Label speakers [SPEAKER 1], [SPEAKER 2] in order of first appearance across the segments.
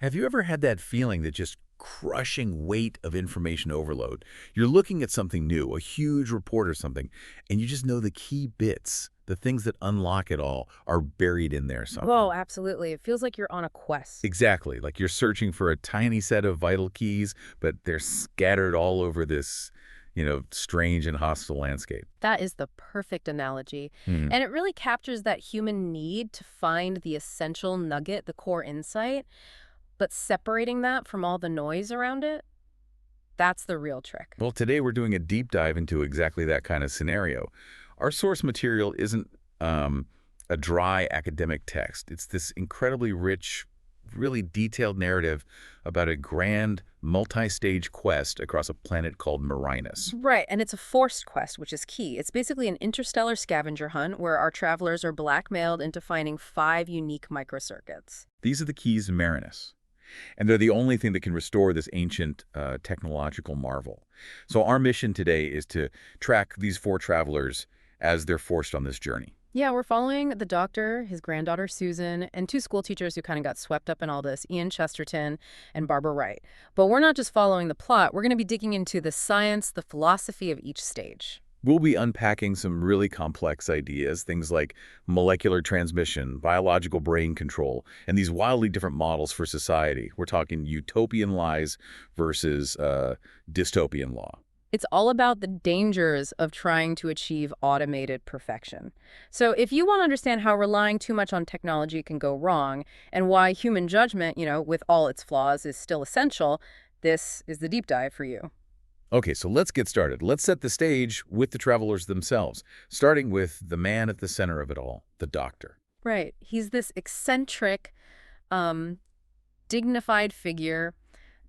[SPEAKER 1] Have you ever had that feeling that just crushing weight of information overload? You're looking at something new, a huge report or something, and you just know the key bits, the things that unlock it all, are buried in there somewhere.
[SPEAKER 2] Whoa, absolutely. It feels like you're on a quest.
[SPEAKER 1] Exactly, like you're searching for a tiny set of vital keys, but they're scattered all over this, strange and hostile landscape.
[SPEAKER 2] That is the perfect analogy.
[SPEAKER 1] Hmm.
[SPEAKER 2] And it really captures that human need to find the essential nugget, the core insight, but separating that from all the noise around it, that's the real trick.
[SPEAKER 1] Well, today we're doing a deep dive into exactly that kind of scenario. Our source material isn't a dry academic text. It's this incredibly rich, really detailed narrative about a grand, multi-stage quest across a planet called Marinus.
[SPEAKER 2] Right, and it's a forced quest, which is key. It's basically an interstellar scavenger hunt where our travelers are blackmailed into finding 5 unique microcircuits.
[SPEAKER 1] These are the Keys of Marinus, and they're the only thing that can restore this ancient technological marvel. So our mission today is to track these 4 travelers as they're forced on this journey.
[SPEAKER 2] Yeah, we're following the doctor, his granddaughter Susan, and 2 school teachers who kind of got swept up in all this, Ian Chesterton and Barbara Wright. But we're not just following the plot, we're going to be digging into the science, the philosophy of each stage.
[SPEAKER 1] We'll be unpacking some really complex ideas, things like molecular transmission, biological brain control, and these wildly different models for society. We're talking utopian lies versus dystopian law.
[SPEAKER 2] It's all about the dangers of trying to achieve automated perfection. So if you want to understand how relying too much on technology can go wrong and why human judgment, with all its flaws, is still essential, this is the deep dive for you.
[SPEAKER 1] Okay, so let's get started. Let's set the stage with the travelers themselves, starting with the man at the center of it all, the doctor.
[SPEAKER 2] Right. He's this eccentric, dignified figure,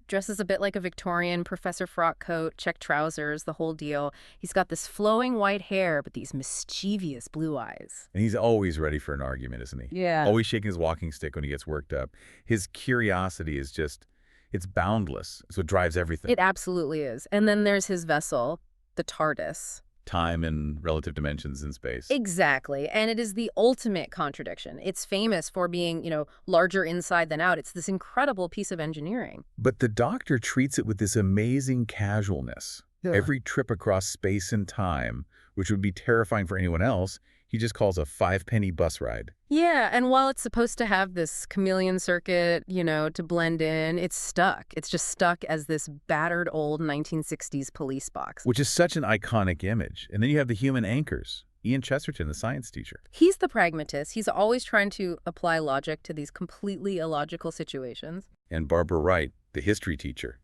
[SPEAKER 2] dresses a bit like a Victorian professor frock coat, check trousers, the whole deal. He's got this flowing white hair, but these mischievous blue eyes.
[SPEAKER 1] And he's always ready for an argument, isn't he?
[SPEAKER 2] Yeah.
[SPEAKER 1] Always shaking his walking stick when he gets worked up. His curiosity is just, it's boundless. It's what drives everything.
[SPEAKER 2] It absolutely is. And then there's his vessel, the TARDIS.
[SPEAKER 1] Time and relative dimensions in space.
[SPEAKER 2] Exactly. And it is the ultimate contradiction. It's famous for being, larger inside than out. It's this incredible piece of engineering.
[SPEAKER 1] But the doctor treats it with this amazing casualness.
[SPEAKER 2] Yeah.
[SPEAKER 1] Every trip across space and time, which would be terrifying for anyone else, he just calls a 5-penny bus ride.
[SPEAKER 2] Yeah, and while it's supposed to have this chameleon circuit, to blend in, it's stuck. It's just stuck as this battered old 1960s police box.
[SPEAKER 1] Which is such an iconic image. And then you have the human anchors. Ian Chesterton, the science teacher.
[SPEAKER 2] He's the pragmatist. He's always trying to apply logic to these completely illogical situations.
[SPEAKER 1] And Barbara Wright, the history teacher.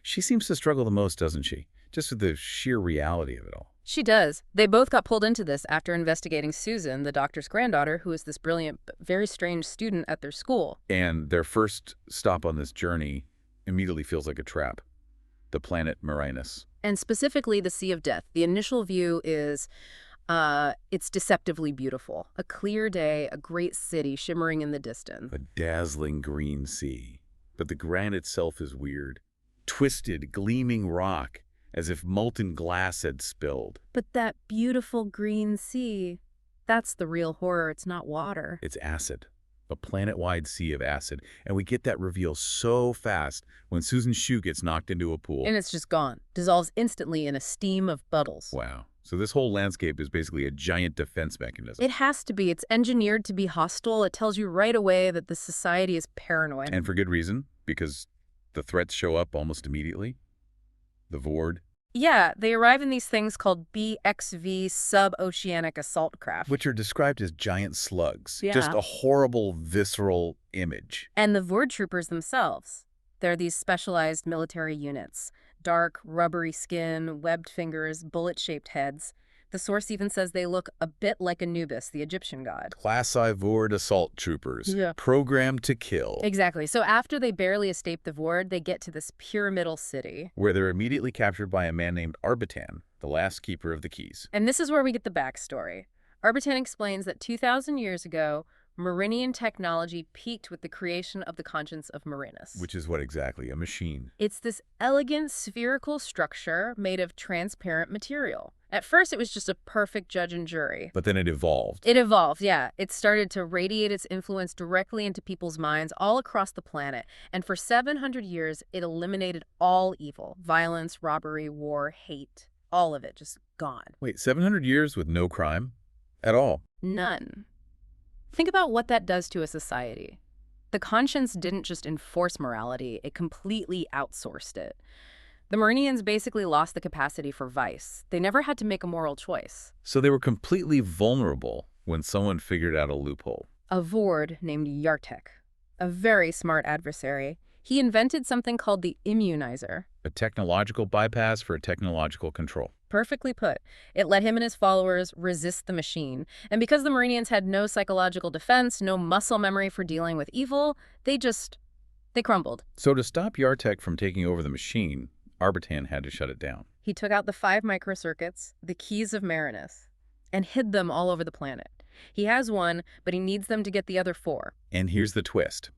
[SPEAKER 1] She seems to struggle the most, doesn't she? Just with the sheer reality of it all.
[SPEAKER 2] She does. They both got pulled into this after investigating Susan, the doctor's granddaughter, who is this brilliant but very strange student at their school.
[SPEAKER 1] And their first stop on this journey immediately feels like a trap. The planet Marinus.
[SPEAKER 2] And specifically the Sea of Death. The initial view is it's deceptively beautiful. A clear day, a great city shimmering in the distance.
[SPEAKER 1] A dazzling green sea. But the ground itself is weird. Twisted, gleaming rock, as if molten glass had spilled.
[SPEAKER 2] But that beautiful green sea, that's the real horror. It's not water.
[SPEAKER 1] It's acid. A planet-wide sea of acid. And we get that reveal so fast when Susan's shoe gets knocked into a pool.
[SPEAKER 2] And it's just gone. Dissolves instantly in a steam of puddles.
[SPEAKER 1] Wow. So this whole landscape is basically a giant defense mechanism.
[SPEAKER 2] It has to be. It's engineered to be hostile. It tells you right away that the society is paranoid.
[SPEAKER 1] And for good reason, because the threats show up almost immediately. The Vord.
[SPEAKER 2] Yeah, they arrive in these things called BXV sub-oceanic assault craft.
[SPEAKER 1] Which are described as giant slugs.
[SPEAKER 2] Yeah.
[SPEAKER 1] Just a horrible, visceral image.
[SPEAKER 2] And the Vord troopers themselves. They're these specialized military units. Dark, rubbery skin, webbed fingers, bullet-shaped heads. The source even says they look a bit like Anubis, the Egyptian god.
[SPEAKER 1] Class I Vord assault troopers.
[SPEAKER 2] Yeah.
[SPEAKER 1] Programmed to kill.
[SPEAKER 2] Exactly. So after they barely escape the Vord, they get to this pyramidal city.
[SPEAKER 1] Where they're immediately captured by a man named Arbitan, the last keeper of the keys.
[SPEAKER 2] And this is where we get the backstory. Arbitan explains that 2,000 years ago, Marinian technology peaked with the creation of the conscience of Marinus.
[SPEAKER 1] Which is what exactly? A machine.
[SPEAKER 2] It's this elegant spherical structure made of transparent material. At first, it was just a perfect judge and jury.
[SPEAKER 1] But then it evolved.
[SPEAKER 2] It evolved, yeah. It started to radiate its influence directly into people's minds all across the planet. And for 700 years, it eliminated all evil. Violence, robbery, war, hate. All of it just gone.
[SPEAKER 1] Wait, 700 years with no crime? At all?
[SPEAKER 2] None. Think about what that does to a society. The conscience didn't just enforce morality, it completely outsourced it. The Marinians basically lost the capacity for vice. They never had to make a moral choice.
[SPEAKER 1] So they were completely vulnerable when someone figured out a loophole.
[SPEAKER 2] A Vord named Yartek, a very smart adversary, he invented something called the immunizer.
[SPEAKER 1] A technological bypass for a technological control.
[SPEAKER 2] Perfectly put. It let him and his followers resist the machine. And because the Marinians had no psychological defense, no muscle memory for dealing with evil, they crumbled.
[SPEAKER 1] So to stop Yartek from taking over the machine, Arbitan had to shut it down.
[SPEAKER 2] He took out the 5 microcircuits, the Keys of Marinus, and hid them all over the planet. He has one, but he needs them to get the other 4.
[SPEAKER 1] And here's the twist.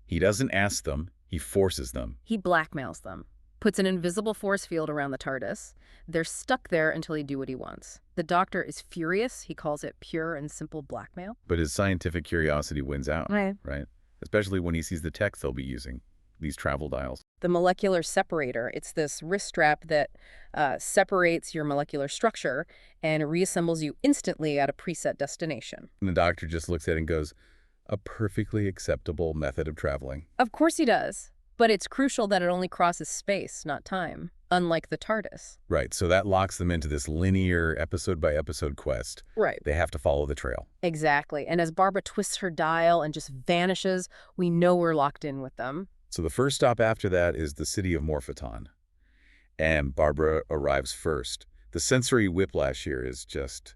[SPEAKER 1] He doesn't ask them, he forces them.
[SPEAKER 2] He blackmails them, puts an invisible force field around the TARDIS. They're stuck there until he do what he wants. The Doctor is furious. He calls it pure and simple blackmail.
[SPEAKER 1] But his scientific curiosity wins out,
[SPEAKER 2] Right.
[SPEAKER 1] Especially when he sees the tech they'll be using, these travel dials.
[SPEAKER 2] The molecular separator, it's this wrist strap that separates your molecular structure and reassembles you instantly at a preset destination.
[SPEAKER 1] And the Doctor just looks at it and goes, a perfectly acceptable method of traveling.
[SPEAKER 2] Of course he does. But it's crucial that it only crosses space, not time, unlike the TARDIS.
[SPEAKER 1] Right, so that locks them into this linear episode-by-episode quest.
[SPEAKER 2] Right.
[SPEAKER 1] They have to follow the trail.
[SPEAKER 2] Exactly. And as Barbara twists her dial and just vanishes, we know we're locked in with them.
[SPEAKER 1] So the first stop after that is the city of Morphoton. And Barbara arrives first. The sensory whiplash here is just...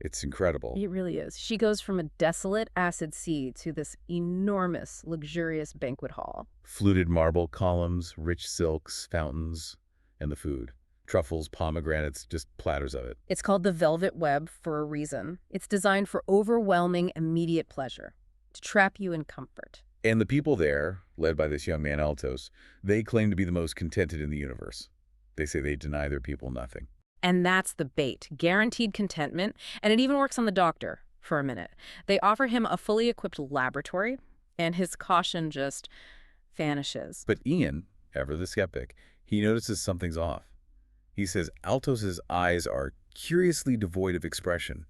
[SPEAKER 1] it's incredible.
[SPEAKER 2] It really is. She goes from a desolate acid sea to this enormous, luxurious banquet hall.
[SPEAKER 1] Fluted marble columns, rich silks, fountains, and the food. Truffles, pomegranates, just platters of it.
[SPEAKER 2] It's called the Velvet Web for a reason. It's designed for overwhelming, immediate pleasure, to trap you in comfort.
[SPEAKER 1] And the people there, led by this young man Altos, they claim to be the most contented in the universe. They say they deny their people nothing.
[SPEAKER 2] And that's the bait, guaranteed contentment, and it even works on the Doctor for a minute. They offer him a fully equipped laboratory, and his caution just vanishes.
[SPEAKER 1] But Ian, ever the skeptic, he notices something's off. He says Altos's eyes are curiously devoid of expression.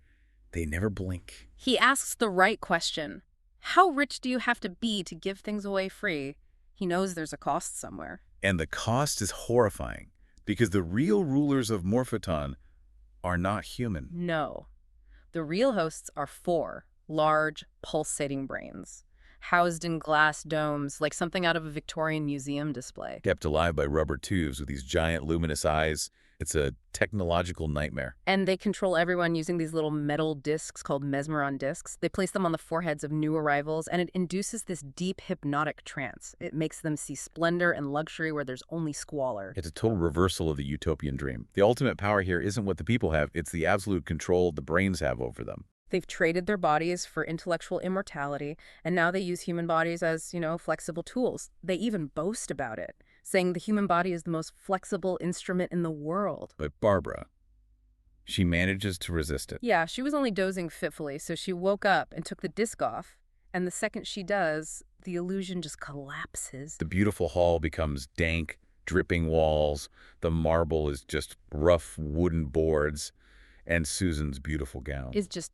[SPEAKER 1] They never blink.
[SPEAKER 2] He asks the right question. How rich do you have to be to give things away free? He knows there's a cost somewhere.
[SPEAKER 1] And the cost is horrifying. Because the real rulers of Morphoton are not human.
[SPEAKER 2] No. The real hosts are 4 large, pulsating brains, housed in glass domes like something out of a Victorian museum display.
[SPEAKER 1] Kept alive by rubber tubes with these giant luminous eyes. It's a technological nightmare.
[SPEAKER 2] And they control everyone using these little metal discs called mesmeron discs. They place them on the foreheads of new arrivals, and it induces this deep hypnotic trance. It makes them see splendor and luxury where there's only squalor.
[SPEAKER 1] It's a total reversal of the utopian dream. The ultimate power here isn't what the people have, it's the absolute control the brains have over them.
[SPEAKER 2] They've traded their bodies for intellectual immortality, and now they use human bodies as, flexible tools. They even boast about it, saying the human body is the most flexible instrument in the world.
[SPEAKER 1] But Barbara, she manages to resist it.
[SPEAKER 2] Yeah, she was only dozing fitfully, so she woke up and took the disc off, and the second she does, the illusion just collapses.
[SPEAKER 1] The beautiful hall becomes dank, dripping walls. The marble is just rough wooden boards, and Susan's beautiful gown
[SPEAKER 2] is just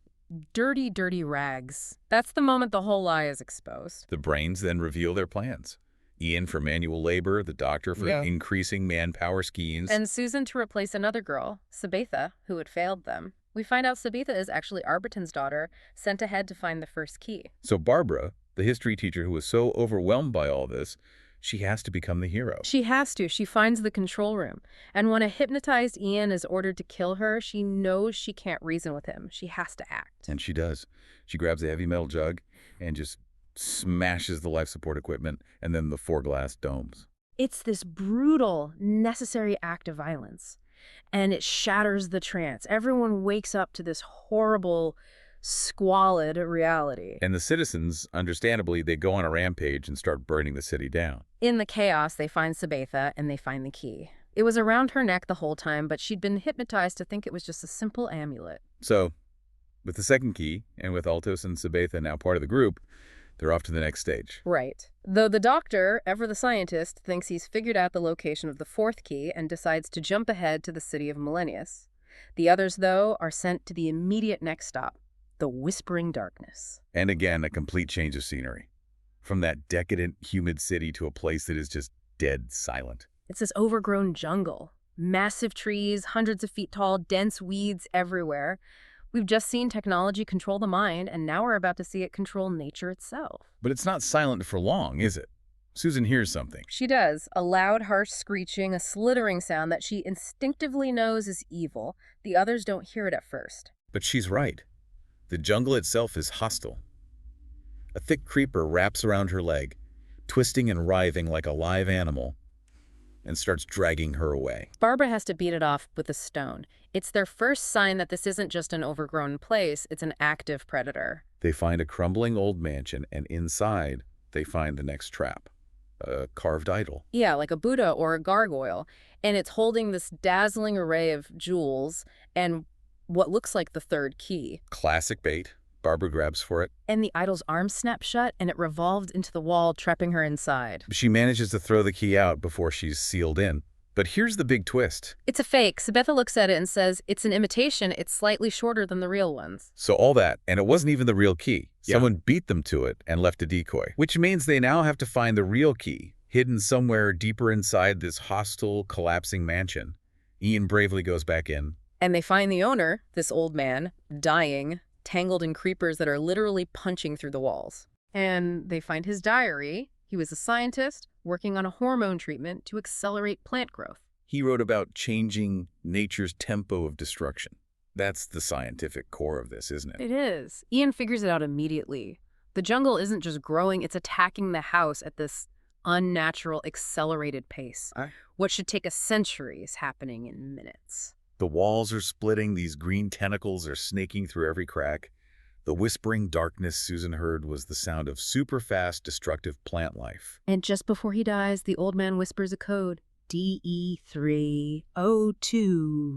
[SPEAKER 2] dirty, dirty rags. That's the moment the whole lie is exposed.
[SPEAKER 1] The brains then reveal their plans. Ian for manual labor, the Doctor for increasing manpower schemes.
[SPEAKER 2] And Susan to replace another girl, Sabetha, who had failed them. We find out Sabetha is actually Arbitan's daughter, sent ahead to find the first key.
[SPEAKER 1] So Barbara, the history teacher who was so overwhelmed by all this, she has to become the hero.
[SPEAKER 2] She has to. She finds the control room. And when a hypnotized Ian is ordered to kill her, she knows she can't reason with him. She has to act.
[SPEAKER 1] And she does. She grabs a heavy metal jug and just smashes the life support equipment and then the 4 glass domes.
[SPEAKER 2] It's this brutal, necessary act of violence. And it shatters the trance. Everyone wakes up to this horrible, squalid reality.
[SPEAKER 1] And the citizens, understandably, they go on a rampage and start burning the city down.
[SPEAKER 2] In the chaos, they find Sabetha and they find the key. It was around her neck the whole time, but she'd been hypnotized to think it was just a simple amulet.
[SPEAKER 1] So, with the second key, and with Altos and Sabetha now part of the group, they're off to the next stage.
[SPEAKER 2] Right. Though the doctor, ever the scientist, thinks he's figured out the location of the fourth key and decides to jump ahead to the city of Millennius. The others, though, are sent to the immediate next stop, the Whispering Darkness.
[SPEAKER 1] And again, a complete change of scenery. From that decadent, humid city to a place that is just dead silent.
[SPEAKER 2] It's this overgrown jungle. Massive trees, hundreds of feet tall, dense weeds everywhere. We've just seen technology control the mind, and now we're about to see it control nature itself.
[SPEAKER 1] But it's not silent for long, is it? Susan hears something.
[SPEAKER 2] She does. A loud, harsh screeching, a slithering sound that she instinctively knows is evil. The others don't hear it at first.
[SPEAKER 1] But she's right. The jungle itself is hostile. A thick creeper wraps around her leg, twisting and writhing like a live animal, and starts dragging her away.
[SPEAKER 2] Barbara has to beat it off with a stone. It's their first sign that this isn't just an overgrown place, it's an active predator.
[SPEAKER 1] They find a crumbling old mansion, and inside, they find the next trap. A carved idol.
[SPEAKER 2] Yeah, like a Buddha or a gargoyle. And it's holding this dazzling array of jewels and what looks like the third key.
[SPEAKER 1] Classic bait. Barbara grabs for it.
[SPEAKER 2] And the idol's arm snapped shut, and it revolved into the wall, trapping her inside.
[SPEAKER 1] She manages to throw the key out before she's sealed in. But here's the big twist.
[SPEAKER 2] It's a fake. Sabetha looks at it and says, it's an imitation. It's slightly shorter than the real ones.
[SPEAKER 1] So all that, and it wasn't even the real key.
[SPEAKER 3] Yeah.
[SPEAKER 1] Someone beat them to it and left a decoy. Which means they now have to find the real key, hidden somewhere deeper inside this hostile, collapsing mansion. Ian bravely goes back in.
[SPEAKER 2] And they find the owner, this old man, dying, tangled in creepers that are literally punching through the walls. And they find his diary. He was a scientist working on a hormone treatment to accelerate plant growth.
[SPEAKER 1] He wrote about changing nature's tempo of destruction. That's the scientific core of this, isn't it?
[SPEAKER 2] It is. Ian figures it out immediately. The jungle isn't just growing, it's attacking the house at this unnatural, accelerated pace. What should take a century is happening in minutes.
[SPEAKER 1] The walls are splitting, these green tentacles are snaking through every crack. The whispering darkness Susan heard was the sound of super-fast, destructive plant life.
[SPEAKER 2] And just before he dies, the old man whispers a code. DE302.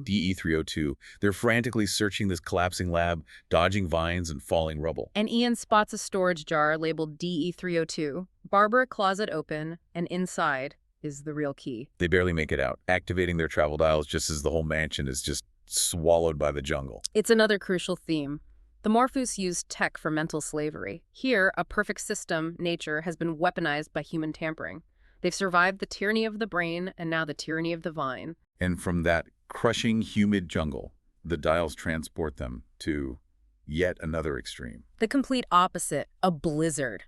[SPEAKER 1] DE302. They're frantically searching this collapsing lab, dodging vines and falling rubble.
[SPEAKER 2] And Ian spots a storage jar labeled DE302. Barbara claws it open, and inside is the real key.
[SPEAKER 1] They barely make it out, activating their travel dials just as the whole mansion is just swallowed by the jungle.
[SPEAKER 2] It's another crucial theme. The Morphous used tech for mental slavery. Here, a perfect system, nature, has been weaponized by human tampering. They've survived the tyranny of the brain and now the tyranny of the vine.
[SPEAKER 1] And from that crushing, humid jungle, the dials transport them to yet another extreme.
[SPEAKER 2] The complete opposite, a blizzard.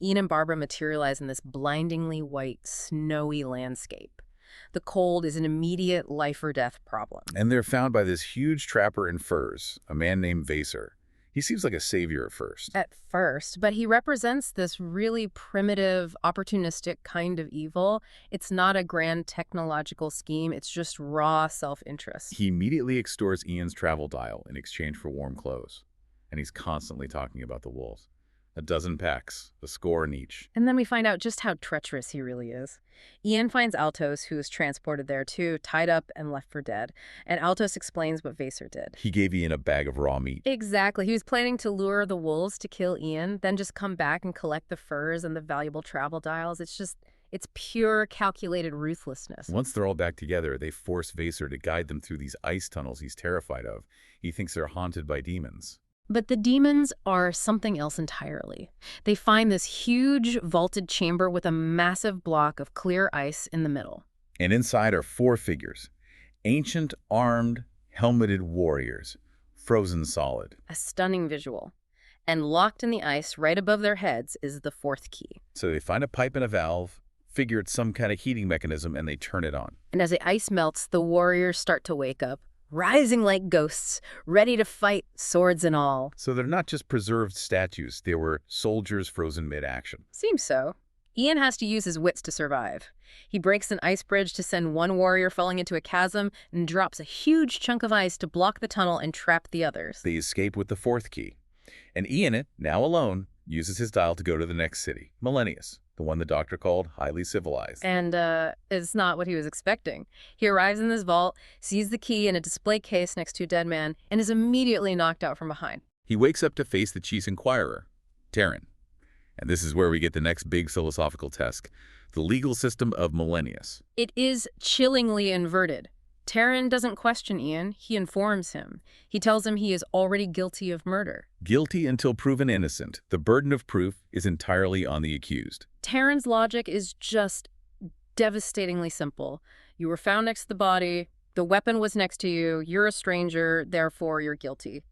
[SPEAKER 2] Ian and Barbara materialize in this blindingly white, snowy landscape. The cold is an immediate life-or-death problem.
[SPEAKER 1] And they're found by this huge trapper in furs, a man named Vaser. He seems like a savior at first.
[SPEAKER 2] At first, but he represents this really primitive, opportunistic kind of evil. It's not a grand technological scheme. It's just raw self-interest.
[SPEAKER 1] He immediately extorts Ian's travel dial in exchange for warm clothes. And he's constantly talking about the wolves. 12 packs, a score in each.
[SPEAKER 2] And then we find out just how treacherous he really is. Ian finds Altos, who is transported there too, tied up and left for dead. And Altos explains what Vaser did.
[SPEAKER 1] He gave Ian a bag of raw meat.
[SPEAKER 2] Exactly. He was planning to lure the wolves to kill Ian, then just come back and collect the furs and the valuable travel dials. It's pure calculated ruthlessness.
[SPEAKER 1] Once they're all back together, they force Vaser to guide them through these ice tunnels he's terrified of. He thinks they're haunted by demons.
[SPEAKER 2] But the demons are something else entirely. They find this huge vaulted chamber with a massive block of clear ice in the middle.
[SPEAKER 1] And inside are 4 figures. Ancient, armed, helmeted warriors, frozen solid.
[SPEAKER 2] A stunning visual. And locked in the ice right above their heads is the fourth key.
[SPEAKER 1] So they find a pipe and a valve, figure it's some kind of heating mechanism, and they turn it on.
[SPEAKER 2] And as the ice melts, the warriors start to wake up, rising like ghosts, ready to fight, swords and all.
[SPEAKER 1] So they're not just preserved statues, they were soldiers frozen mid-action.
[SPEAKER 2] Seems so. Ian has to use his wits to survive. He breaks an ice bridge to send one warrior falling into a chasm and drops a huge chunk of ice to block the tunnel and trap the others.
[SPEAKER 1] They escape with the 4th key. And Ian, now alone, uses his dial to go to the next city, Millennius. the one the doctor called highly civilized.
[SPEAKER 2] And it's not what he was expecting. He arrives in this vault, sees the key in a display case next to a dead man, and is immediately knocked out from behind.
[SPEAKER 1] He wakes up to face the chief inquirer, Terran. And this is where we get the next big philosophical test, the legal system of Millennius.
[SPEAKER 2] It is chillingly inverted. Terran doesn't question Ian, he informs him. He tells him he is already guilty of murder.
[SPEAKER 1] Guilty until proven innocent. The burden of proof is entirely on the accused.
[SPEAKER 2] Terran's logic is just devastatingly simple. You were found next to the body, the weapon was next to you, you're a stranger, therefore you're guilty.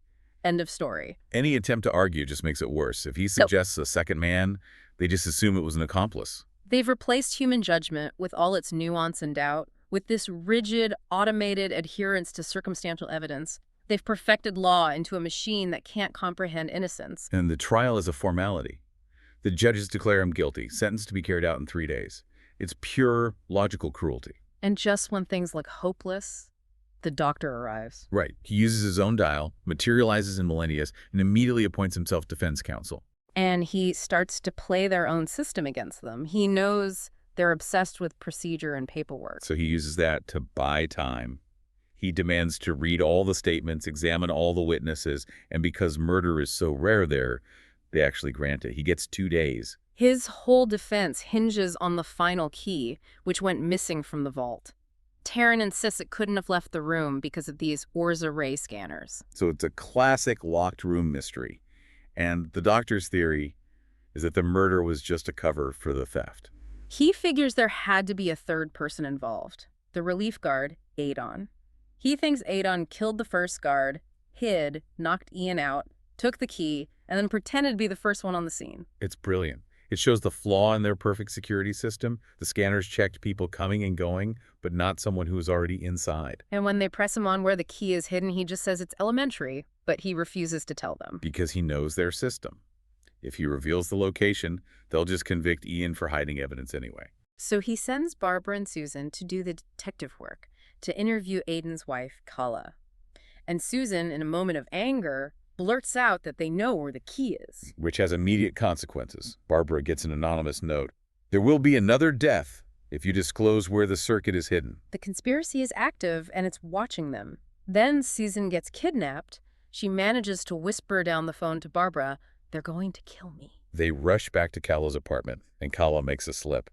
[SPEAKER 2] End of story.
[SPEAKER 1] Any attempt to argue just makes it worse. If he suggests a second man, they just assume it was an accomplice.
[SPEAKER 2] They've replaced human judgment with all its nuance and doubt with this rigid, automated adherence to circumstantial evidence. They've perfected law into a machine that can't comprehend innocence.
[SPEAKER 1] And the trial is a formality. The judges declare him guilty, sentenced to be carried out in 3 days. It's pure logical cruelty.
[SPEAKER 2] And just when things look hopeless, the doctor arrives.
[SPEAKER 1] Right. He uses his own dial, materializes in Millennius, and immediately appoints himself defense counsel.
[SPEAKER 2] And he starts to play their own system against them. He knows they're obsessed with procedure and paperwork.
[SPEAKER 1] So he uses that to buy time. He demands to read all the statements, examine all the witnesses, and because murder is so rare there, they actually grant it. He gets 2 days.
[SPEAKER 2] His whole defense hinges on the final key, which went missing from the vault. Terran insists it couldn't have left the room because of these Orza ray scanners.
[SPEAKER 1] So it's a classic locked room mystery. And the doctor's theory is that the murder was just a cover for the theft.
[SPEAKER 2] He figures there had to be a third person involved, the relief guard, Adon. He thinks Adon killed the first guard, hid, knocked Ian out, took the key, and then pretended to be the first one on the scene.
[SPEAKER 1] It's brilliant. It shows the flaw in their perfect security system. The scanners checked people coming and going, but not someone who was already inside.
[SPEAKER 2] And when they press him on where the key is hidden, he just says it's elementary, but he refuses to tell them.
[SPEAKER 1] Because he knows their system. If he reveals the location, they'll just convict Ian for hiding evidence anyway.
[SPEAKER 2] So he sends Barbara and Susan to do the detective work, to interview Aiden's wife, Kala. And Susan, in a moment of anger, blurts out that they know where the key is.
[SPEAKER 1] Which has immediate consequences. Barbara gets an anonymous note. There will be another death if you disclose where the circuit is hidden.
[SPEAKER 2] The conspiracy is active and it's watching them. Then Susan gets kidnapped. She manages to whisper down the phone to Barbara, "They're going to kill me."
[SPEAKER 1] They rush back to Kala's apartment, and Kala makes a slip.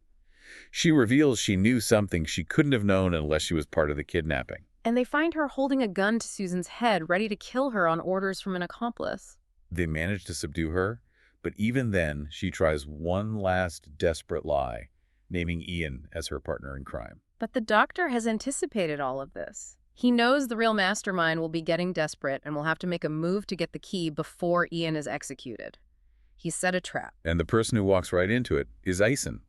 [SPEAKER 1] She reveals she knew something she couldn't have known unless she was part of the kidnapping.
[SPEAKER 2] And they find her holding a gun to Susan's head, ready to kill her on orders from an accomplice.
[SPEAKER 1] They manage to subdue her, but even then, she tries one last desperate lie, naming Ian as her partner in crime.
[SPEAKER 2] But the doctor has anticipated all of this. He knows the real mastermind will be getting desperate and will have to make a move to get the key before Ian is executed. He set a trap.
[SPEAKER 1] And the person who walks right into it is Eisen,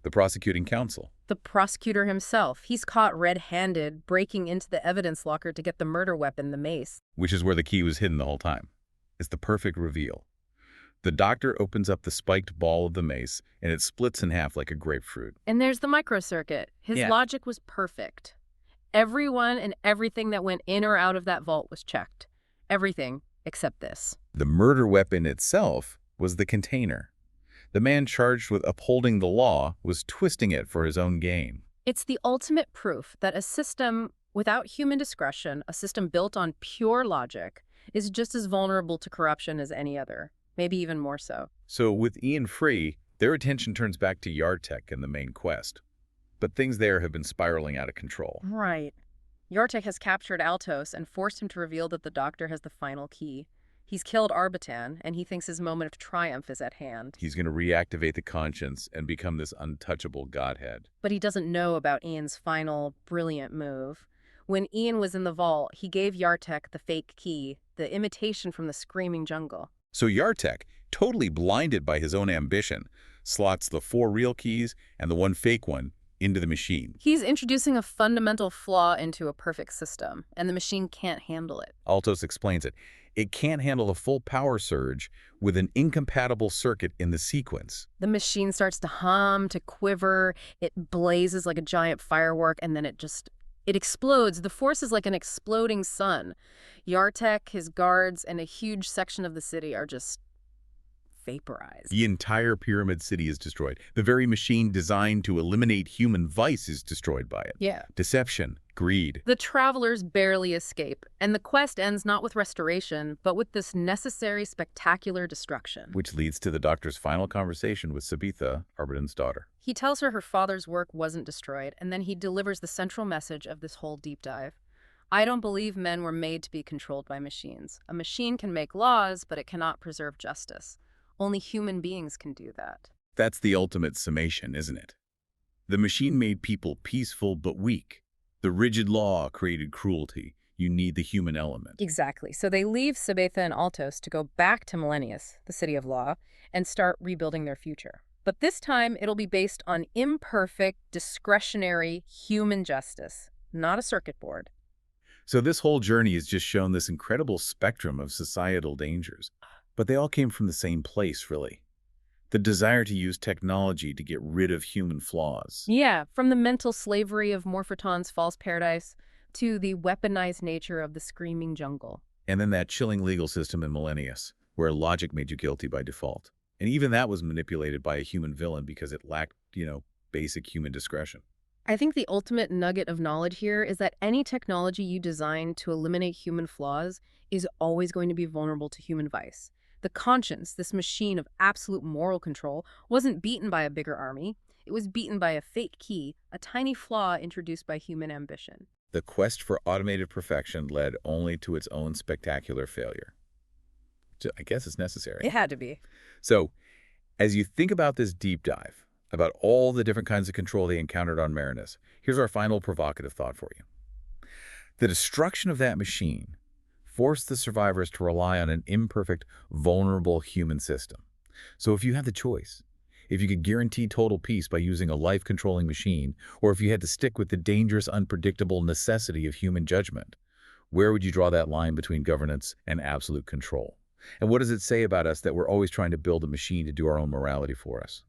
[SPEAKER 1] the prosecuting counsel.
[SPEAKER 2] The prosecutor himself. He's caught red-handed, breaking into the evidence locker to get the murder weapon, the mace.
[SPEAKER 1] Which is where the key was hidden the whole time. It's the perfect reveal. The doctor opens up the spiked ball of the mace, and it splits in half like a grapefruit.
[SPEAKER 2] And there's the microcircuit. His logic was perfect. Everyone and everything that went in or out of that vault was checked. Everything except this.
[SPEAKER 1] The murder weapon itself was the container. The man charged with upholding the law was twisting it for his own gain.
[SPEAKER 2] It's the ultimate proof that a system without human discretion, a system built on pure logic, is just as vulnerable to corruption as any other, maybe even more so.
[SPEAKER 1] So with Ian free, their attention turns back to Yartek and the main quest. But things there have been spiraling out of control.
[SPEAKER 2] Right. Yartek has captured Altos and forced him to reveal that the doctor has the final key. He's killed Arbitan, and he thinks his moment of triumph is at hand.
[SPEAKER 1] He's going to reactivate the conscience and become this untouchable godhead.
[SPEAKER 2] But he doesn't know about Ian's final, brilliant move. When Ian was in the vault, he gave Yartek the fake key, the imitation from the Screaming Jungle.
[SPEAKER 1] So Yartek, totally blinded by his own ambition, slots the 4 real keys and the 1 fake one into the machine.
[SPEAKER 2] He's introducing a fundamental flaw into a perfect system, and the machine can't handle it.
[SPEAKER 1] Altos explains it. It can't handle a full power surge with an incompatible circuit in the sequence.
[SPEAKER 2] The machine starts to hum, to quiver, it blazes like a giant firework, and then it explodes. The force is like an exploding sun. Yartek, his guards, and a huge section of the city are just vaporized.
[SPEAKER 1] The entire pyramid city is destroyed. The very machine designed to eliminate human vice is destroyed by it.
[SPEAKER 2] Yeah.
[SPEAKER 1] Deception, greed.
[SPEAKER 2] The travelers barely escape, and the quest ends not with restoration, but with this necessary spectacular destruction.
[SPEAKER 1] Which leads to the doctor's final conversation with Sabitha, Arbiton's daughter.
[SPEAKER 2] He tells her father's work wasn't destroyed, and then he delivers the central message of this whole deep dive. I don't believe men were made to be controlled by machines. A machine can make laws, but it cannot preserve justice. Only human beings can do that.
[SPEAKER 1] That's the ultimate summation, isn't it? The machine made people peaceful but weak. The rigid law created cruelty. You need the human element.
[SPEAKER 2] Exactly. So they leave Sabetha and Altos to go back to Millennius, the city of law, and start rebuilding their future. But this time, it'll be based on imperfect, discretionary human justice, not a circuit board.
[SPEAKER 1] So this whole journey has just shown this incredible spectrum of societal dangers. But they all came from the same place, really. The desire to use technology to get rid of human flaws.
[SPEAKER 2] Yeah, from the mental slavery of Morphoton's false paradise to the weaponized nature of the screaming jungle.
[SPEAKER 1] And then that chilling legal system in Millennius, where logic made you guilty by default. And even that was manipulated by a human villain because it lacked, basic human discretion.
[SPEAKER 2] I think the ultimate nugget of knowledge here is that any technology you design to eliminate human flaws is always going to be vulnerable to human vice. The conscience, this machine of absolute moral control, wasn't beaten by a bigger army. It was beaten by a fake key, a tiny flaw introduced by human ambition.
[SPEAKER 1] The quest for automated perfection led only to its own spectacular failure. I guess it's necessary.
[SPEAKER 2] It had to be.
[SPEAKER 1] So, as you think about this deep dive, about all the different kinds of control they encountered on Marinus, here's our final provocative thought for you. The destruction of that machine forced the survivors to rely on an imperfect, vulnerable human system. So if you had the choice, if you could guarantee total peace by using a life-controlling machine, or if you had to stick with the dangerous, unpredictable necessity of human judgment, where would you draw that line between governance and absolute control? And what does it say about us that we're always trying to build a machine to do our own morality for us?